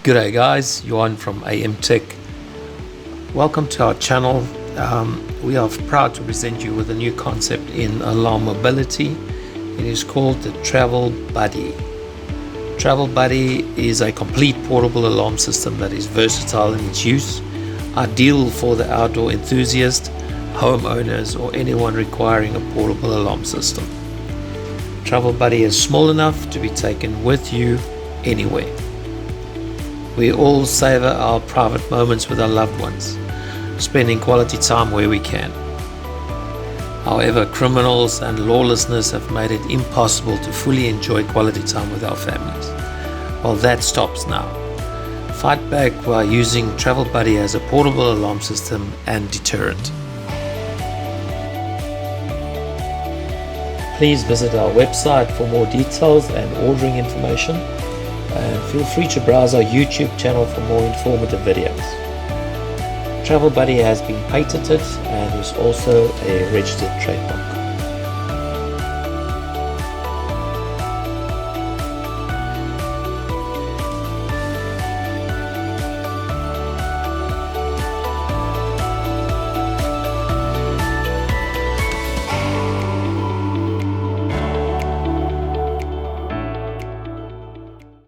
G'day guys, Johan from AM Tech. Welcome to our channel. We are proud to present you with a new concept in alarm mobility. It is called the Travel Buddy. Travel Buddy is a complete portable alarm system that is versatile in its use, ideal for the outdoor enthusiast, homeowners, or anyone requiring a portable alarm system. Travel Buddy is small enough to be taken with you anywhere. We all savor our private moments with our loved ones, spending quality time where we can. However, criminals and lawlessness have made it impossible to fully enjoy quality time with our families. Well, that stops now. Fight back by using Travel Buddy as a portable alarm system and deterrent. Please visit our website for more details and ordering information. And feel free to browse our YouTube channel for more informative videos. Travel Buddy has been patented and is also a registered trademark.